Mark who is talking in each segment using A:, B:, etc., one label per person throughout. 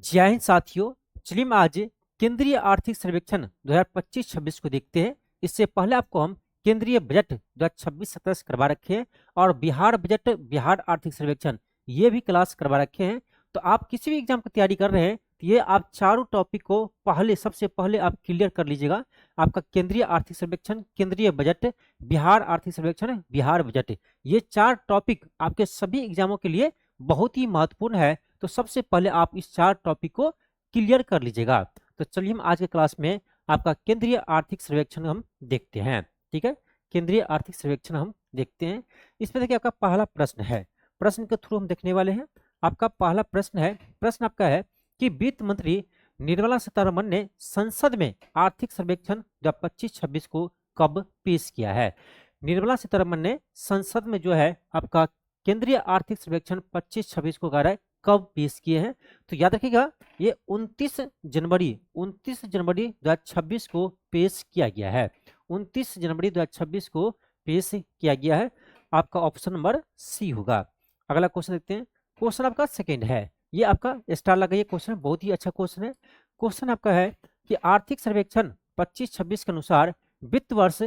A: जय हिंद साथियों। चलिए हम आज केंद्रीय आर्थिक सर्वेक्षण 2025-26 को देखते हैं। इससे पहले आपको हम केंद्रीय बजट 2026-27 करवा रखे हैं और बिहार बजट, बिहार आर्थिक सर्वेक्षण ये भी क्लास करवा रखे हैं। तो आप किसी भी एग्जाम की तैयारी कर रहे हैं तो ये आप चारों टॉपिक को सबसे पहले आप क्लियर कर लीजिएगा। आपका केंद्रीय आर्थिक सर्वेक्षण, केंद्रीय बजट, बिहार आर्थिक सर्वेक्षण, बिहार बजट, ये चार टॉपिक आपके सभी एग्जामों के लिए बहुत ही महत्वपूर्ण है। तो सबसे पहले आप इस चार टॉपिक को क्लियर कर लीजिएगा। तो चलिए हम आज के क्लास में आपका केंद्रीय आर्थिक सर्वेक्षण हम देखते हैं। ठीक है, केंद्रीय आर्थिक सर्वेक्षण हम देखते हैं। इसमें देखिए आपका पहला प्रश्न है, प्रश्न के थ्रू हम देखने वाले हैं। आपका पहला प्रश्न है, प्रश्न आपका है कि वित्त मंत्री निर्मला सीतारमण ने संसद में आर्थिक सर्वेक्षण 2025-26 को कब पेश किया है। निर्मला सीतारमण ने संसद में जो है आपका केंद्रीय आर्थिक सर्वेक्षण 25-26 को कह रहा है कब पेश किए हैं। तो याद रखिएगा ये 29 जनवरी 2026 को पेश किया गया है। 29 जनवरी 2026 को पेश किया गया है। आपका ऑप्शन नंबर सी होगा। अगला क्वेश्चन देखते हैं। क्वेश्चन आपका सेकंड है, ये आपका स्टार लगाइए, क्वेश्चन बहुत ही अच्छा क्वेश्चन है। क्वेश्चन आपका है कि आर्थिक सर्वेक्षण 25-26 के अनुसार वित्त वर्ष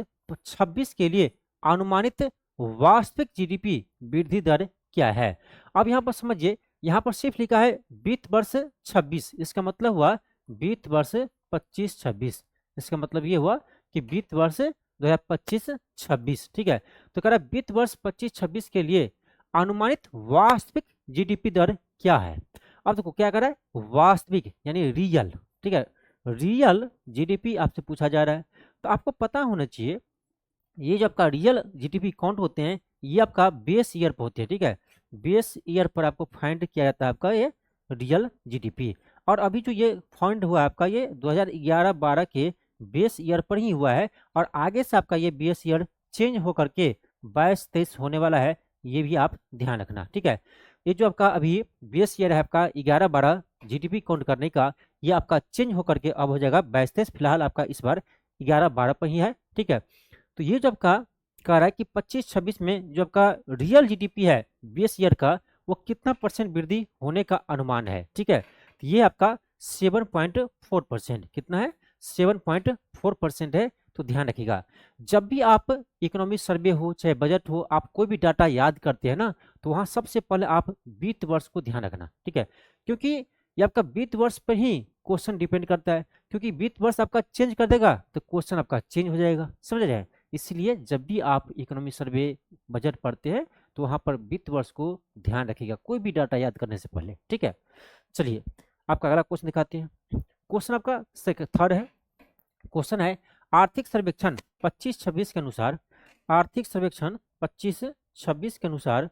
A: 26 के लिए अनुमानित वास्तविक जीडीपी वृद्धि दर क्या है। अब यहाँ पर समझिए, यहाँ पर सिर्फ लिखा है वित्त वर्ष 26, इसका मतलब हुआ वित्त वर्ष 25-26, इसका मतलब ये हुआ कि वित्त वर्ष 2025-26। ठीक है, तो कह रहा है वित्त वर्ष 25-26 के लिए अनुमानित वास्तविक जीडीपी दर क्या है। अब देखो क्या कर रहा है, वास्तविक यानी रियल। ठीक है, रियल जीडीपी आपसे पूछा जा रहा है। तो आपको पता होना चाहिए ये जो आपका रियल जीडीपी काउंट होते हैं ये आपका बेस ईयर पर होते हैं। ठीक है, बेस ईयर पर आपको फाइंड किया जाता है आपका ये रियल जीडीपी। और अभी जो ये फाइंड हुआ है आपका ये 2011-12 के बेस ईयर पर ही हुआ है। और आगे से आपका ये बेस ईयर चेंज होकर के 22-23 होने वाला है, ये भी आप ध्यान रखना। ठीक है, ये जो आपका अभी बेस ईयर है आपका 11-12 जीडीपी काउंट करने का, ये आपका चेंज होकर के अब हो जाएगा 22-23। फिलहाल आपका इस बार 11-12 पर ही है। ठीक है, तो ये जो आपका कह रहा है कि 25-26 में जो आपका रियल जीडीपी है बेस ईयर का, वो कितना परसेंट वृद्धि होने का अनुमान है। ठीक है, तो ये आपका 7.4%। कितना है, 7.4% है। तो ध्यान रखिएगा, जब भी आप इकोनॉमिक सर्वे हो चाहे बजट हो, आप कोई भी डाटा याद करते हैं ना, तो वहाँ सबसे पहले आप वित्त वर्ष को ध्यान रखना। ठीक है, क्योंकि ये आपका वित्त वर्ष पर ही क्वेश्चन डिपेंड करता है। क्योंकि वित्त वर्ष आपका चेंज कर देगा तो क्वेश्चन आपका चेंज हो जाएगा, समझ जाए। इसलिए जब भी आप इकोनॉमिक सर्वे बजट पढ़ते हैं तो वहां पर वित्त वर्ष को ध्यान रखिएगा कोई भी डाटा याद करने से पहले। ठीक है, चलिए आपका अगला क्वेश्चन दिखाते हैं। क्वेश्चन आपका थर्ड है। क्वेश्चन है आर्थिक सर्वेक्षण 25-26 के अनुसार, आर्थिक सर्वेक्षण 25-26 के अनुसार,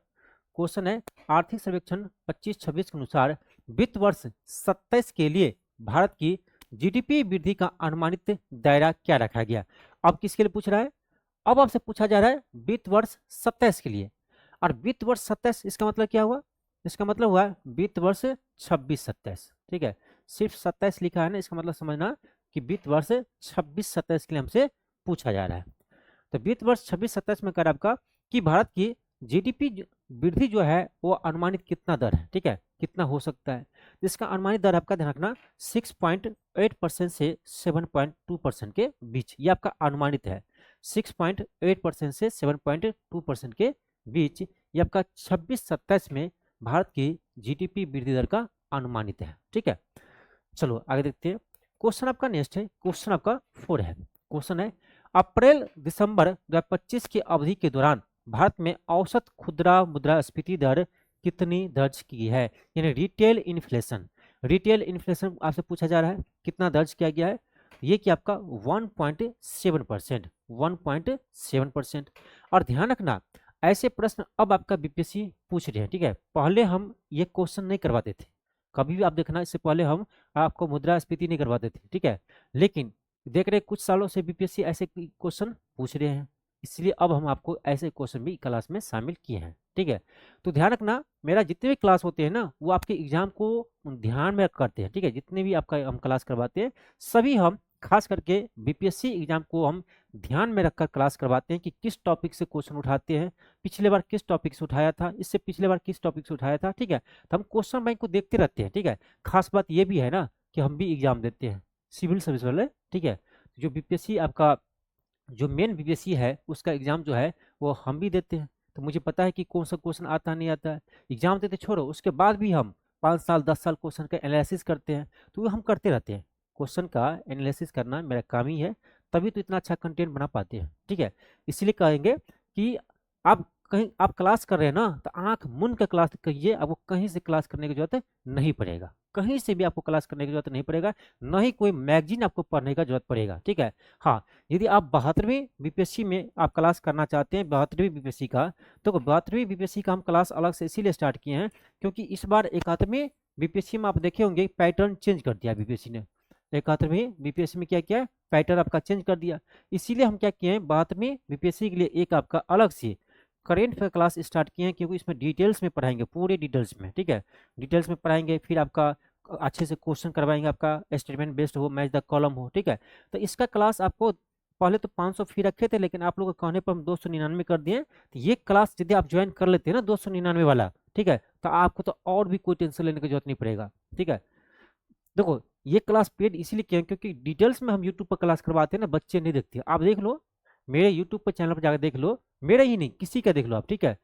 A: क्वेश्चन है आर्थिक सर्वेक्षण 25-26 के अनुसार वित्त वर्ष 27 के लिए भारत की जीडीपी वृद्धि का अनुमानित दायरा क्या रखा गया। अब किसके लिए पूछ रहा है, अब आपसे पूछा जा रहा है वित्त वर्ष 27 के लिए। और वित्त वर्ष 27 इसका मतलब क्या हुआ, इसका मतलब हुआ वित्त वर्ष 26-27। ठीक है, सिर्फ 27 लिखा है ना, इसका मतलब समझना कि वित्त वर्ष 26-27 के लिए हमसे पूछा जा रहा है। तो वित्त वर्ष 26-27 में कर आपका कि भारत की जीडीपी वृद्धि जो है वो अनुमानित कितना दर है। ठीक है, कितना हो सकता है, इसका अनुमानित दर आपका ध्यान रखना 6.8% से 7.2% के बीच, ये आपका अनुमानित है। 6.8% से 7.2% के बीच ये आपका 26-27 में भारत की जीडीपी वृद्धि दर का अनुमानित है। ठीक है, चलो आगे देखते हैं। क्वेश्चन आपका नेक्स्ट है, क्वेश्चन आपका 4 है। क्वेश्चन है अप्रैल दिसंबर 2025 की अवधि के दौरान भारत में औसत खुदरा मुद्रास्फीति दर कितनी दर्ज की है, यानी रिटेल इन्फ्लेशन। रिटेल इन्फ्लेशन आपसे पूछा जा रहा है कितना दर्ज किया गया है, ये कि आपका 1.7%, 1.7%। और ध्यान रखना ऐसे प्रश्न अब आपका बीपीएससी पूछ रहे हैं। ठीक है, पहले हम ये क्वेश्चन नहीं करवाते थे, कभी भी आप देखना, इससे पहले हम आपको मुद्रास्फीति नहीं करवाते थे। ठीक है, लेकिन देख रहे कुछ सालों से बीपीएससी ऐसे क्वेश्चन पूछ रहे हैं, इसलिए अब हम आपको ऐसे क्वेश्चन भी क्लास में शामिल किए हैं। ठीक है, तो ध्यान रखना मेरा जितने भी क्लास होते हैं ना वो आपके एग्जाम को ध्यान में करते हैं। ठीक है, जितने भी आपका हम क्लास करवाते हैं सभी हम खास करके बीपीएससी एग्जाम को हम ध्यान में रखकर क्लास करवाते हैं कि किस टॉपिक से क्वेश्चन उठाते हैं, पिछले बार किस टॉपिक से उठाया था, इससे पिछले बार किस टॉपिक से उठाया था, ठीक है। तो हम क्वेश्चन बैंक को देखते रहते हैं, ठीक है। खास बात ये भी है ना कि हम भी एग्जाम देते हैं सिविल सर्विस वाले, ठीक है। जो बीपीएससी आपका जो मेन बीपीएससी है उसका एग्जाम जो है वो हम भी देते हैं, तो मुझे पता है कि कौन सा क्वेश्चन आता नहीं आता है। एग्जाम देते छोड़ो, उसके बाद भी हम 5 साल 10 साल क्वेश्चन का एनालिसिस करते हैं, तो वो हम करते रहते हैं। क्वेश्चन का एनालिसिस करना मेरा काम ही है, तभी तो इतना अच्छा कंटेंट बना पाते हैं, ठीक है। इसलिए कहेंगे कि आप कहीं आप क्लास कर रहे हैं ना, तो आंख मूंद कर क्लास करिए, आपको कहीं से क्लास करने की जरूरत नहीं पड़ेगा, कहीं से भी आपको क्लास करने की जरूरत नहीं पड़ेगा, न ही कोई मैगजीन आपको पढ़ने का जरूरत पड़ेगा, ठीक है। हाँ, यदि आप 72वीं बीपीएससी में आप क्लास करना चाहते हैं 72वीं बीपीएससी का, तो 72वीं बीपीएससी का हम क्लास अलग से इसीलिए स्टार्ट किए हैं क्योंकि इस बार 71वीं बीपीएससी में आप देखे होंगे पैटर्न चेंज कर दिया बीपीएससी ने। 71वीं बीपीएससी में क्या किया, पैटर्न आपका चेंज कर दिया। इसीलिए हम क्या किए हैं 72वीं बीपीएससी के लिए एक आपका अलग से करेंट का क्लास स्टार्ट किए हैं, क्योंकि इसमें डिटेल्स में पढ़ाएंगे, पूरे डिटेल्स में, ठीक है। डिटेल्स में पढ़ाएंगे, फिर आपका अच्छे से क्वेश्चन करवाएंगे, आपका स्टेटमेंट बेस्ड हो, मैच द कॉलम हो, ठीक है। तो इसका क्लास आपको पहले तो 500 फी रखे थे, लेकिन आप लोगों के कहने पर हम 299 कर दिए। तो ये क्लास यदि आप ज्वाइन कर लेते हैं ना 299 वाला, ठीक है, तो आपको तो और भी कोई टेंशन लेने की जरूरत नहीं पड़ेगा, ठीक है। देखो ये क्लास पेड इसीलिए किया क्योंकि डिटेल्स में हम यूट्यूब पर क्लास करवाते हैं ना, बच्चे नहीं देखते। आप देख लो मेरे यूट्यूब पर चैनल पर जाकर देख लो, मेरा ही नहीं किसी का देख लो आप, ठीक है।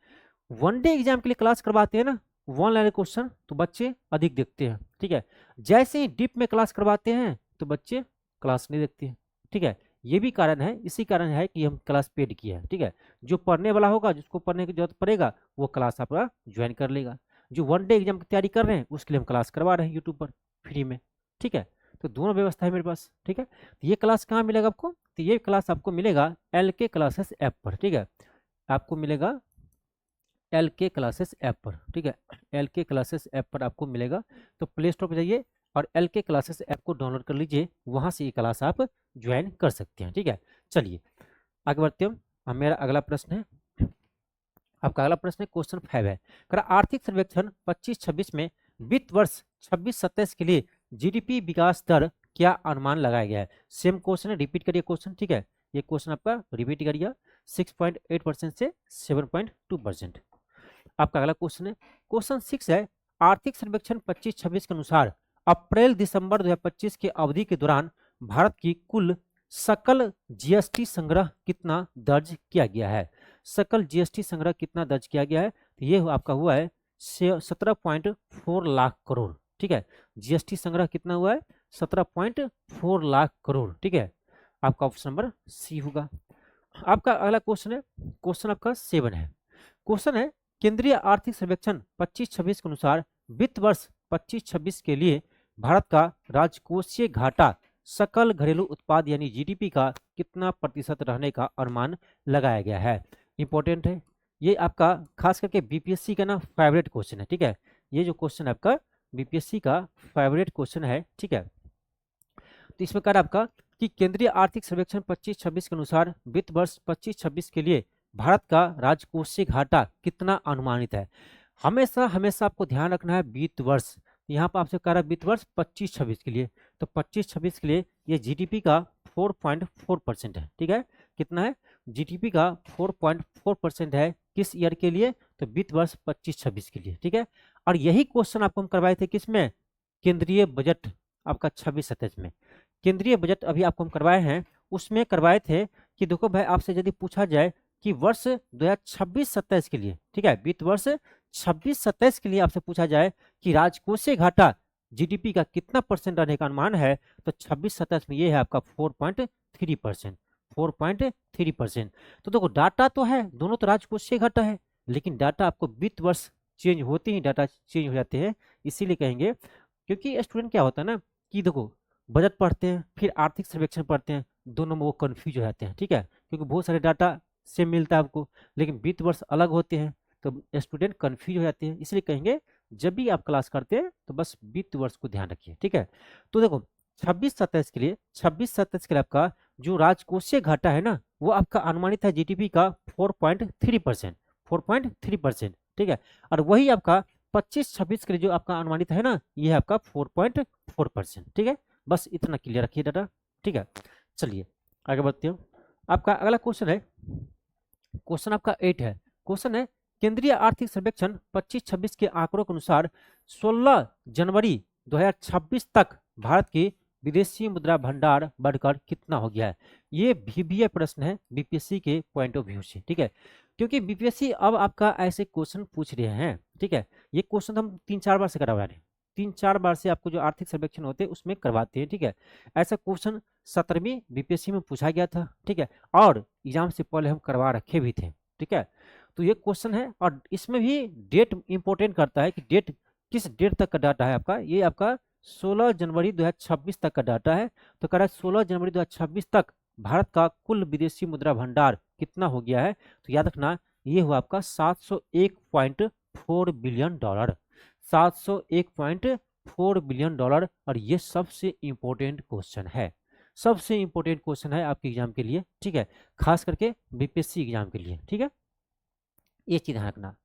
A: वनडे एग्जाम के लिए क्लास करवाते हैं ना, वन लाइन क्वेश्चन, तो बच्चे अधिक देखते हैं, ठीक है। जैसे ही डीप में क्लास करवाते हैं तो बच्चे क्लास नहीं देखते हैं, ठीक है। ये भी कारण है, इसी कारण है कि हम क्लास पेड किया है, ठीक है। जो पढ़ने वाला होगा, जिसको पढ़ने की जरूरत पड़ेगा, वो क्लास आपका ज्वाइन कर लेगा। जो वनडे एग्जाम की तैयारी कर रहे हैं उसके लिए हम क्लास करवा रहे हैं यूट्यूब पर फ्री में, ठीक है। तो दोनों व्यवस्था है मेरे पास, ठीक है। तो ये क्लास कहाँ मिलेगा आपको, तो ये क्लास आपको मिलेगा LK क्लासेस ऐप पर, ठीक है। आपको मिलेगा LK क्लासेस ऐप पर, ठीक है। LK क्लासेस ऐप पर आपको मिलेगा, तो प्ले स्टोर पर जाइए और LK क्लासेस ऐप को डाउनलोड कर लीजिए, वहाँ से ये क्लास आप ज्वाइन कर सकते हैं, ठीक है। चलिए आगे बढ़ते हैं। मेरा अगला प्रश्न है, आपका अगला प्रश्न है क्वेश्चन 5 है, आर्थिक सर्वेक्षण 25-26 में वित्त वर्ष 26-27 के लिए जीडीपी विकास दर क्या अनुमान लगाया गया है। सेम क्वेश्चन है, रिपीट करिए क्वेश्चन, ठीक है। ये क्वेश्चन आपका रिपीट करिए, 6.8% से 7.2%। आपका अगला क्वेश्चन है क्वेश्चन 6 है, आर्थिक सर्वेक्षण 25-26 के अनुसार अप्रैल दिसंबर 2025 की अवधि के दौरान भारत की कुल सकल जीएसटी संग्रह कितना दर्ज किया गया है। सकल जीएसटी संग्रह कितना दर्ज किया गया है, तो ये आपका हुआ है 17.4 लाख करोड़, ठीक है। जीएसटी संग्रह कितना हुआ है, 17.4 लाख करोड़, ठीक है। आपका ऑप्शन नंबर सी होगा। आपका अगला क्वेश्चन है, क्वेश्चन आपका 7 है। क्वेश्चन है केंद्रीय आर्थिक सर्वेक्षण 25-26 के अनुसार वित्त वर्ष 25-26 के लिए भारत का राजकोषीय घाटा सकल घरेलू उत्पाद यानी जीडीपी का कितना प्रतिशत रहने का अनुमान लगाया गया है। इंपॉर्टेंट है ये, आपका खास करके बीपीएससी का ना फेवरेट क्वेश्चन है, ठीक है। ये जो क्वेश्चन है आपका बीपीएससी का फेवरेट क्वेश्चन है, ठीक है। तो इसमें कह रहा है आपका कि केंद्रीय आर्थिक सर्वेक्षण 25-26 के अनुसार वित्त वर्ष 25-26 के लिए भारत का राजकोषीय घाटा कितना अनुमानित है। हमेशा हमेशा आपको ध्यान रखना है वित्त वर्ष, यहाँ पर आपसे कह रहा है वित्त वर्ष 25-26 के लिए, तो 25-26 के लिए ये जीडीपी का 4.4% है, ठीक है। कितना है, जीडीपी का 4.4% है, किस ईयर के लिए, तो वित्त वर्ष 25-26 के लिए, ठीक है। और यही क्वेश्चन आपको हम करवाए थे किसमें, केंद्रीय बजट आपका 26-27 में। केंद्रीय बजट अभी आपको हम करवाए हैं, उसमें करवाए थे कि देखो भाई आपसे यदि पूछा जाए कि वर्ष 2026-27 के लिए, ठीक है, वित्त वर्ष 26-27 के लिए आपसे पूछा जाए कि राजकोषीय घाटा जीडीपी का कितना परसेंट रहने का अनुमान है, तो 26-27 में ये है आपका 4.3%, 4.3%। तो देखो डाटा तो है, दोनों तो राजकोषीय घाटा है, लेकिन डाटा आपको वित्त वर्ष चेंज होते ही डाटा चेंज हो जाते हैं, इसीलिए कहेंगे। क्योंकि स्टूडेंट क्या होता है ना कि देखो बजट पढ़ते हैं फिर आर्थिक सर्वेक्षण पढ़ते हैं, दोनों में वो कन्फ्यूज हो जाते हैं, ठीक है। क्योंकि बहुत सारे डाटा सेम मिलता है आपको, लेकिन वित्त वर्ष अलग होते हैं, तो स्टूडेंट कन्फ्यूज हो जाते हैं। इसलिए कहेंगे जब भी आप क्लास करते हैं तो बस वित्त वर्ष को ध्यान रखिए, ठीक है। तो देखो 26-27 के लिए, 26-27 के लिए आपका जो राजकोषीय घाटा है ना, वो आपका अनुमानित है जीडीपी का 4.3%, 4.3%, ठीक है। और वही आपका 25-26 के लिए जो आपका अनुमानित है ना, ये है आपका 4.4%, ठीक है। बस इतना क्लियर रखिए डाटा। ठीक है, चलिए आगे बढ़ते हैं। आपका अगला क्वेश्चन है, क्वेश्चन आपका 8 है। क्वेश्चन है केंद्रीय आर्थिक सर्वेक्षण 25-26 के आंकड़ों के अनुसार 16 जनवरी 2026 तक भारत के विदेशी मुद्रा भंडार बढ़कर कितना हो गया है। ये VBA प्रश्न है बीपीएससी के पॉइंट ऑफ व्यू से, ठीक है, क्योंकि बीपीएससी अब आपका ऐसे क्वेश्चन पूछ रहे हैं, ठीक है। ये क्वेश्चन हम 3-4 बार से करवा रहे हैं, 3-4 बार से आपको जो आर्थिक सर्वेक्षण होते हैं उसमें करवाते हैं, ठीक है। ऐसा क्वेश्चन 17वीं बीपीएससी में पूछा गया था, ठीक है, और एग्जाम से पहले हम करवा रखे भी थे, ठीक है। तो ये क्वेश्चन है और इसमें भी डेट इंपॉर्टेंट करता है कि डेट किस डेट तक का डाटा है आपका। ये आपका 16 जनवरी 2026 तक का डाटा है। तो कह रहा है 16 जनवरी 2026 तक भारत का कुल विदेशी मुद्रा भंडार कितना हो गया है। तो याद रखना ये हुआ आपका 701.4 बिलियन डॉलर, 701.4 बिलियन डॉलर। और ये सबसे इंपॉर्टेंट क्वेश्चन है, सबसे इंपॉर्टेंट क्वेश्चन है आपके एग्जाम के लिए, ठीक है, खास करके बीपीएससी एग्जाम के लिए, ठीक है, ये चीज ध्यान रखना,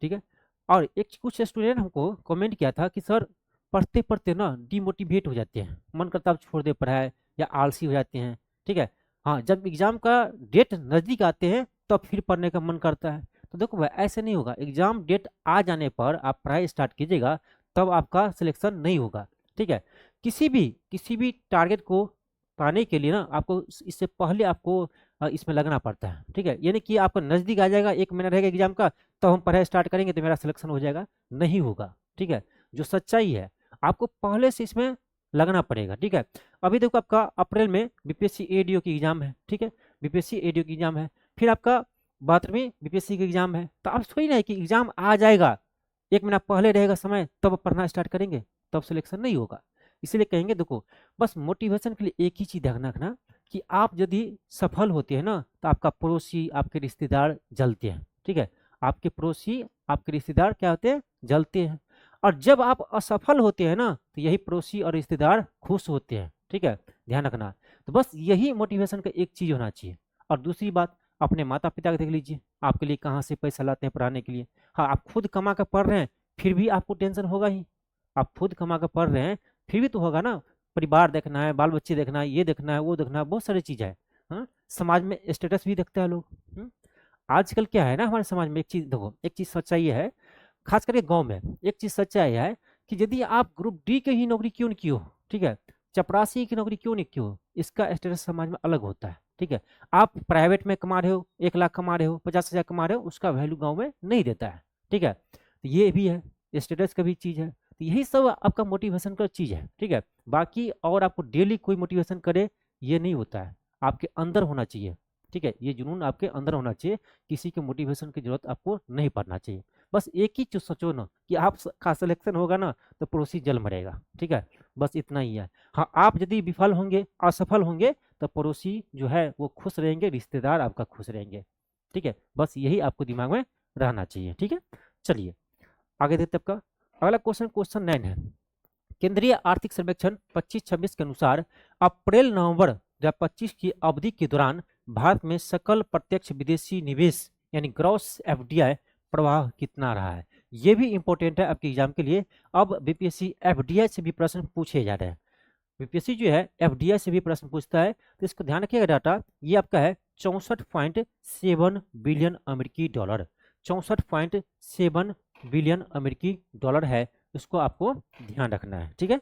A: ठीक है। और एक कुछ स्टूडेंट हमको कमेंट किया था कि सर पढ़ते पढ़ते ना डिमोटिवेट हो जाते हैं, मन करता है छोड़ दे पढ़ाई या आलसी हो जाते हैं, ठीक है। हाँ, जब एग्जाम का डेट नज़दीक आते हैं तब फिर पढ़ने का मन करता है। तो देखो भाई ऐसे नहीं होगा, एग्जाम डेट आ जाने पर आप पढ़ाई स्टार्ट कीजिएगा तब आपका सिलेक्शन नहीं होगा, ठीक है। किसी भी टारगेट को पाने के लिए ना आपको इससे पहले आपको इसमें लगना पड़ता है, ठीक है। यानी कि आपका नज़दीक आ जाएगा, 1 महीना रहेगा एग्जाम का, तब हम पढ़ाई स्टार्ट करेंगे तो मेरा सिलेक्शन हो जाएगा, नहीं होगा, ठीक है। जो सच्चाई है आपको पहले से इसमें लगना पड़ेगा, ठीक है। अभी देखो आपका अप्रैल में बीपीएससी एडीओ की एग्जाम है, ठीक है, बीपीएससी एडीओ की एग्जाम है, फिर आपका 72वीं बीपीएससी की एग्जाम है। तो आप थोड़ी ना है कि एग्जाम आ जाएगा 1 महीना पहले रहेगा समय तब पढ़ना स्टार्ट करेंगे तब सिलेक्शन नहीं होगा। इसीलिए कहेंगे देखो बस मोटिवेशन के लिए एक ही चीज़ ध्यान रखना कि आप यदि सफल होते हैं ना तो आपका पड़ोसी आपके रिश्तेदार जलते हैं, ठीक है। आपके पड़ोसी आपके रिश्तेदार क्या होते हैं, जलते हैं। और जब आप असफल होते हैं ना तो यही पड़ोसी और रिश्तेदार खुश होते हैं, ठीक है, ध्यान रखना। तो बस यही मोटिवेशन का एक चीज़ होना चाहिए। और दूसरी बात, अपने माता पिता को देख लीजिए, आपके लिए कहाँ से पैसा लाते हैं पढ़ाने के लिए। हाँ, आप खुद कमा कर पढ़ रहे हैं फिर भी आपको टेंशन होगा ही, आप खुद कमा कर पढ़ रहे हैं फिर भी तो होगा ना, परिवार देखना है, बाल बच्चे देखना है, ये देखना है, वो देखना है, बहुत सारी चीज़ है। हाँ, समाज में स्टेटस भी देखते हैं लोग। आजकल क्या है ना हमारे समाज में, एक चीज़ देखो, एक चीज़ सच्चाई है, खास करके गांव में एक चीज़ सच्चाई है कि यदि आप ग्रुप डी के ही नौकरी क्यों नहीं की हो, ठीक है, चपरासी की नौकरी क्यों नहीं की हो, इसका स्टेटस समाज में अलग होता है, ठीक है। आप प्राइवेट में कमा रहे हो, 1 लाख कमा रहे हो, 50,000 कमा रहे हो, उसका वैल्यू गाँव में नहीं देता है, ठीक है। तो ये भी है, स्टेटस का भी चीज़ है। तो यही सब आपका मोटिवेशन का चीज़ है, ठीक है। बाकी और आपको डेली कोई मोटिवेशन करे ये नहीं होता है, आपके अंदर होना चाहिए, ठीक है। ये जुनून आपके अंदर होना चाहिए, किसी के मोटिवेशन की जरूरत आपको नहीं पड़ना चाहिए। बस एक ही चीज सोचो ना कि आपका सिलेक्शन होगा ना तो पड़ोसी जल मरेगा, ठीक है, बस इतना ही है। हाँ, आप यदि विफल होंगे, असफल होंगे तो पड़ोसी जो है वो खुश रहेंगे, रिश्तेदार आपका खुश रहेंगे, ठीक है। बस यही आपको दिमाग में रहना चाहिए, ठीक है। चलिए आगे देखते आपका अगला क्वेश्चन, क्वेश्चन 9 है। केंद्रीय आर्थिक सर्वेक्षण 25-26 के अनुसार अप्रैल नवंबर 2025 की अवधि के दौरान भारत में सकल प्रत्यक्ष विदेशी निवेश यानी ग्रॉस एफडीआई प्रवाह कितना रहा है। ये भी इंपॉर्टेंट है आपके एग्जाम के लिए। अब बीपीएससी एफडीआई से भी प्रश्न पूछे जा रहे हैं, बीपीएससी जो है एफडीआई से भी प्रश्न पूछता है, तो इसको ध्यान रखिएगा। डाटा ये आपका है 64.7 बिलियन अमेरिकी डॉलर, 64.7 बिलियन अमेरिकी डॉलर है, इसको आपको ध्यान रखना है, ठीक है।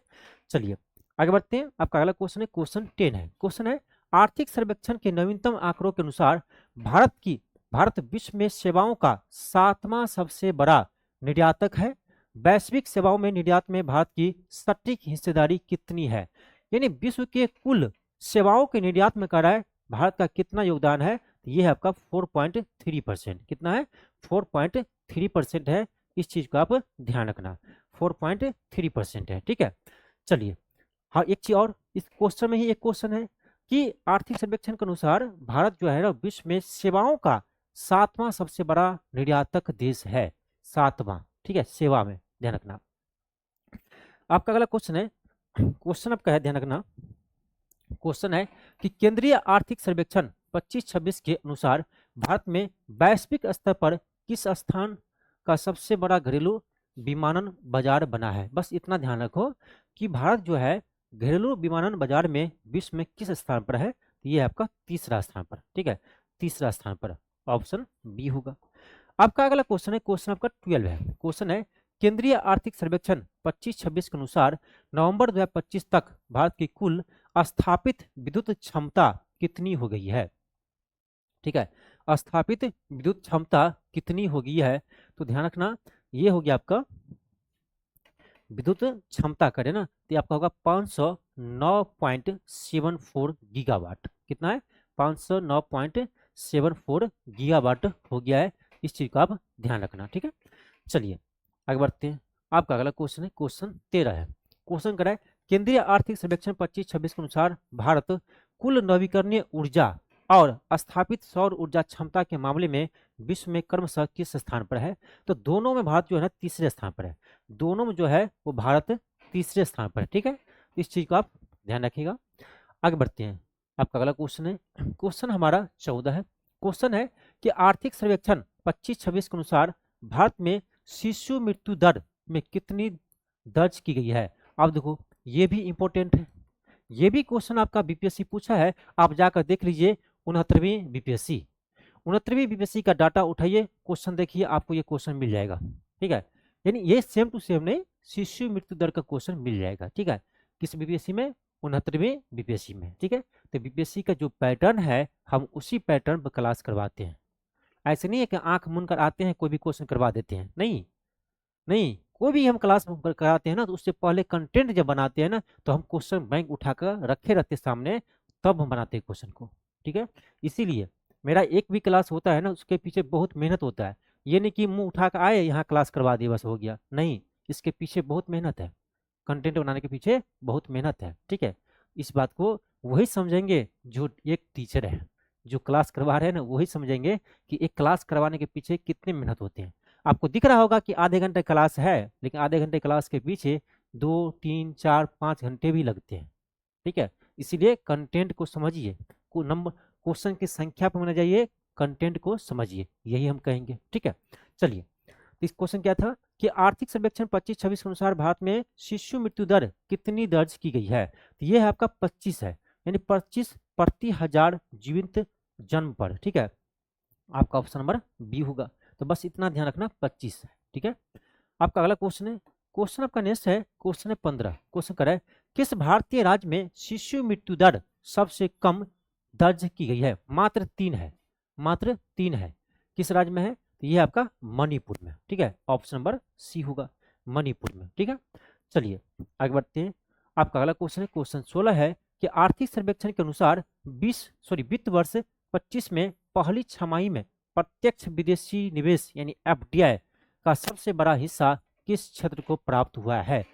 A: चलिए आगे बढ़ते हैं। आपका अगला क्वेश्चन है, क्वेश्चन 10 है। क्वेश्चन है आर्थिक सर्वेक्षण के नवीनतम आंकड़ों के अनुसार भारत विश्व में सेवाओं का 7वां सबसे बड़ा निर्यातक है। वैश्विक सेवाओं में निर्यात में भारत की सटीक हिस्सेदारी कितनी है, यानी विश्व के कुल सेवाओं के निर्यात में कर रहा है भारत का कितना योगदान है। ये है आपका 4.3%। कितना है, 4.3% है। इस चीज को आप ध्यान रखना, 4.3% है, ठीक है। चलिए हाँ, एक चीज और, इस क्वेश्चन में ही एक क्वेश्चन है कि आर्थिक सर्वेक्षण के अनुसार भारत जो है ना विश्व में सेवाओं का 7वां सबसे बड़ा निर्यातक देश है, 7वां, ठीक है, सेवा में, ध्यान रखना। आपका अगला क्वेश्चन है, क्वेश्चन आपका है, ध्यान रखना, क्वेश्चन है कि केंद्रीय आर्थिक सर्वेक्षण 25-26 के अनुसार भारत में वैश्विक स्तर पर किस स्थान का सबसे बड़ा घरेलू विमानन बाजार बना है। बस इतना ध्यान रखो कि भारत जो है घरेलू विमानन बाजार में विश्व में किस स्थान पर है? तो ये है आपका तीसरा स्थान पर। ठीक है, तीसरा स्थान पर, ऑप्शन बी होगा। आपका अगला क्वेश्चन है, क्वेश्चन आपका 12 है। क्वेश्चन है, केंद्रीय आर्थिक सर्वेक्षण 25-26 के अनुसार नवंबर 2025 तक भारत की कुल स्थापित विद्युत क्षमता कितनी हो गई है? ठीक है, स्थापित विद्युत क्षमता कितनी हो गई है? तो ध्यान रखना, ये हो गया आपका विद्युत क्षमता करें ना तो आपका होगा 509.74 गीगावाट। कितना है? 509.74 गीगावाट हो गया है। इस चीज का आप ध्यान रखना। ठीक है, चलिए आगे बढ़ते हैं। आपका अगला क्वेश्चन है, क्वेश्चन 13 है। क्वेश्चन करा है, केंद्रीय आर्थिक सर्वेक्षण 25-26 के अनुसार भारत कुल नवीकरणीय ऊर्जा और स्थापित सौर ऊर्जा क्षमता के मामले में विश्व में क्रमशः किस स्थान पर है? तो दोनों में भारत जो है ना तीसरे स्थान पर है। दोनों में जो है वो भारत तीसरे स्थान पर है। ठीक है, इस चीज को आप ध्यान रखिएगा। आगे बढ़ते हैं। आपका अगला क्वेश्चन है, क्वेश्चन हमारा 14 है। क्वेश्चन है कि आर्थिक सर्वेक्षण 25-26 के अनुसार भारत में शिशु मृत्यु दर में कितनी दर्ज की गई है? आप देखो, ये भी इंपॉर्टेंट है। ये भी क्वेश्चन आपका बीपीएससी पूछा है, आप जाकर देख लीजिए 69वीं बीपीएससी। 69वीं बीपीएससी का डाटा उठाइए, क्वेश्चन देखिए, आपको ये क्वेश्चन मिल जाएगा। ठीक है, यानी ये सेम टू सेम नहीं, शिशु मृत्यु दर का क्वेश्चन मिल जाएगा। ठीक है, किस बीपीएससी में? 69वीं बीपीएससी में। ठीक है, तो बीपीएससी का जो पैटर्न है हम उसी पैटर्न पर क्लास करवाते हैं। ऐसे नहीं है कि आंख मूंद कर आते हैं कोई भी क्वेश्चन करवा देते हैं, नहीं नहीं, कोई भी हम क्लास कराते हैं ना तो उससे पहले कंटेंट जब बनाते हैं ना तो हम क्वेश्चन बैंक उठाकर रखे रहते सामने, तब हम बनाते हैं क्वेश्चन को। ठीक है, इसीलिए मेरा एक भी क्लास होता है ना उसके पीछे बहुत मेहनत होता है। ये नहीं कि मुंह उठा कर आए यहाँ क्लास करवा दिए बस हो गया, नहीं, इसके पीछे बहुत मेहनत है। कंटेंट बनाने के पीछे बहुत मेहनत है। ठीक है, इस बात को वही समझेंगे जो एक टीचर है, जो क्लास करवा रहे हैं ना वही समझेंगे कि एक क्लास करवाने के पीछे कितनी मेहनत होती है। आपको दिख रहा होगा कि आधे घंटे क्लास है, लेकिन आधे घंटे क्लास के पीछे 2, 3, 4, 5 घंटे भी लगते हैं। ठीक है, इसीलिए कंटेंट को समझिए, को नंबर क्वेश्चन की संख्या पर होना चाहिए, कंटेंट को समझिए, यही हम कहेंगे। ठीक है, चलिए, इस क्वेश्चन क्या था कि आर्थिक सर्वेक्षण 25-26 के अनुसार भारत में शिशु मृत्यु दर कितनी दर्ज की गई है? तो ये है आपका 25 है, यानी 25 प्रति हजार जीवित जन्म पर। ठीक है, आपका ऑप्शन नंबर बी होगा। तो बस इतना ध्यान रखना, 25 है। ठीक है, आपका अगला क्वेश्चन है, क्वेश्चन आपका नेक्स्ट है, क्वेश्चन है 15। क्वेश्चन कर है, किस भारतीय राज्य में शिशु मृत्यु दर सबसे कम दर्ज की गई है? मात्र 3 है, मात्र 3 है। किस राज्य में है? तो ये आपका मणिपुर में। ठीक है, ऑप्शन नंबर सी होगा, मणिपुर में। ठीक है, चलिए आगे बढ़ते हैं। आपका अगला क्वेश्चन है, क्वेश्चन 16 है कि आर्थिक सर्वेक्षण के अनुसार वित्त वर्ष 25 में पहली छमाही में प्रत्यक्ष विदेशी निवेश यानी एफडीआई का सबसे बड़ा हिस्सा किस क्षेत्र को प्राप्त हुआ है?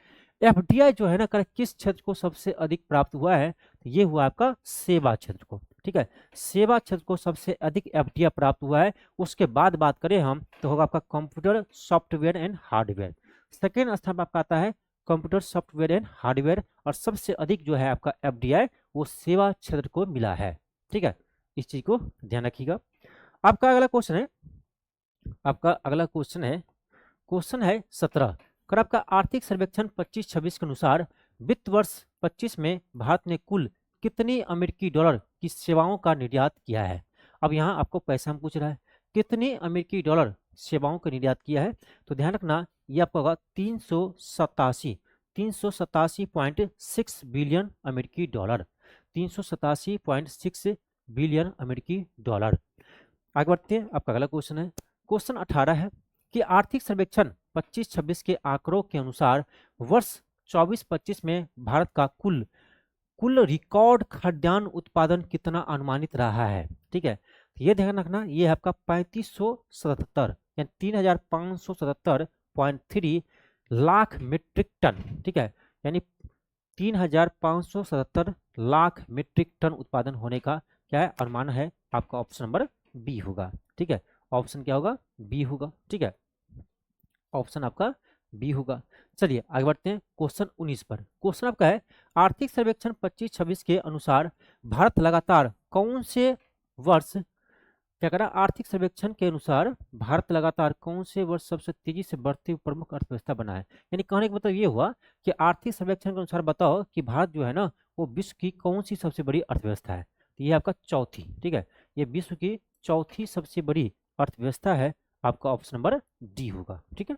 A: एफडीआई जो है ना किस क्षेत्र को सबसे अधिक प्राप्त हुआ है? तो ये हुआ आपका सेवा क्षेत्र को। ठीक है, सेवा क्षेत्र को सबसे अधिक एफडीआई प्राप्त हुआ है। उसके बाद बात करें हम तो होगा आपका computer software and hardware. Second स्थान पर आपका आता है कंप्यूटर सॉफ्टवेयर एंड हार्डवेयर, और सबसे अधिक जो है आपका एफडीआई वो सेवा क्षेत्र को मिला है। ठीक है, इस चीज को ध्यान रखिएगा। आपका अगला क्वेश्चन है, आपका अगला क्वेश्चन है 17। कर आपका आर्थिक सर्वेक्षण 25-26 के अनुसार वित्त वर्ष 25 में भारत ने कुल कितनी अमेरिकी डॉलर की सेवाओं का निर्यात किया है? अब यहाँ आपको पैसा हम पूछ रहा है, कितनी अमेरिकी डॉलर सेवाओं का निर्यात किया है? तो ध्यान रखना, ये आपका होगा 387.6 बिलियन अमेरिकी डॉलर, 387.6 बिलियन अमेरिकी डॉलर। आगे बढ़ते हैं। आपका अगला क्वेश्चन है, क्वेश्चन 18 है कि आर्थिक सर्वेक्षण 25-26 के आंकड़ों के अनुसार वर्ष 24-25 में भारत का कुल रिकॉर्ड खाद्यान्न उत्पादन कितना अनुमानित रहा है? ठीक है, ये ध्यान रखना, ये है आपका 3577 यानी 3577.3 लाख मीट्रिक टन। ठीक है, यानी 3577 लाख मीट्रिक टन उत्पादन होने का क्या है अनुमान है? आपका ऑप्शन नंबर बी होगा। ठीक है, ऑप्शन क्या होगा? बी होगा। ठीक है, ऑप्शन आपका बी होगा। चलिए आगे बढ़ते हैं क्वेश्चन 19 पर। क्वेश्चन आपका है, आर्थिक सर्वेक्षण 25-26 के अनुसार भारत लगातार कौन से वर्ष क्या करा, आर्थिक सर्वेक्षण के अनुसार भारत लगातार कौन से वर्ष सबसे तेजी से बढ़ती हुई प्रमुख अर्थव्यवस्था बना है। यानी कहने का मतलब ये हुआ कि आर्थिक सर्वेक्षण के अनुसार बताओ कि भारत जो है ना वो विश्व की कौन सी सबसे बड़ी अर्थव्यवस्था है। तो ये आपका चौथी, ठीक है, ये विश्व की चौथी सबसे बड़ी अर्थव्यवस्था है। आपका ऑप्शन नंबर डी होगा, ठीक है।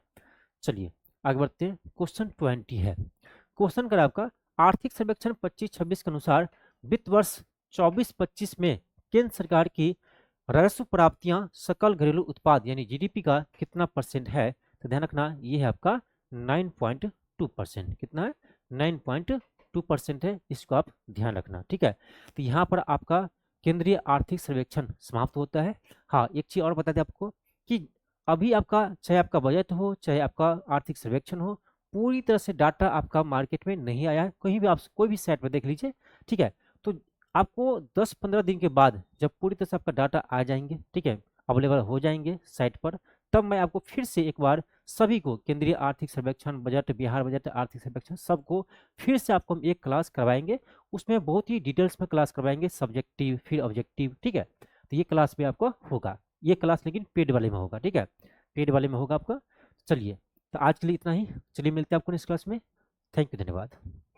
A: चलिए आगे बढ़ते हैं, क्वेश्चन 20 है। क्वेश्चन कर आपका, आर्थिक सर्वेक्षण 25-26 के अनुसार वित्त वर्ष 24-25 में केंद्र सरकार की राजस्व प्राप्तियां सकल घरेलू उत्पाद यानी जीडीपी का कितना परसेंट है। तो ध्यान रखना ये है आपका 9.2%। कितना है, 9.2% है, इसको आप ध्यान रखना, ठीक है। तो यहाँ पर आपका केंद्रीय आर्थिक सर्वेक्षण समाप्त होता है। हाँ, एक चीज और बता दें आपको कि अभी आपका चाहे आपका बजट हो चाहे आपका आर्थिक सर्वेक्षण हो, पूरी तरह से डाटा आपका मार्केट में नहीं आया है। कहीं भी आप कोई भी साइट पर देख लीजिए, ठीक है। तो आपको 10-15 दिन के बाद जब पूरी तरह से आपका डाटा आ जाएंगे, ठीक है, अवेलेबल हो जाएंगे साइट पर, तब मैं आपको फिर से एक बार सभी को केंद्रीय आर्थिक सर्वेक्षण, बजट, बिहार बजट, आर्थिक सर्वेक्षण सबको फिर से आपको हम एक क्लास करवाएंगे। उसमें बहुत ही डिटेल्स में क्लास करवाएंगे, सब्जेक्टिव फिर ऑब्जेक्टिव, ठीक है। तो ये क्लास में आपको होगा, ये क्लास लेकिन पेड वाले में होगा, ठीक है, पेड वाले में होगा आपका। चलिए, तो आज के लिए इतना ही। चलिए मिलते हैं आपको नेक्स्ट क्लास में। थैंक यू, धन्यवाद।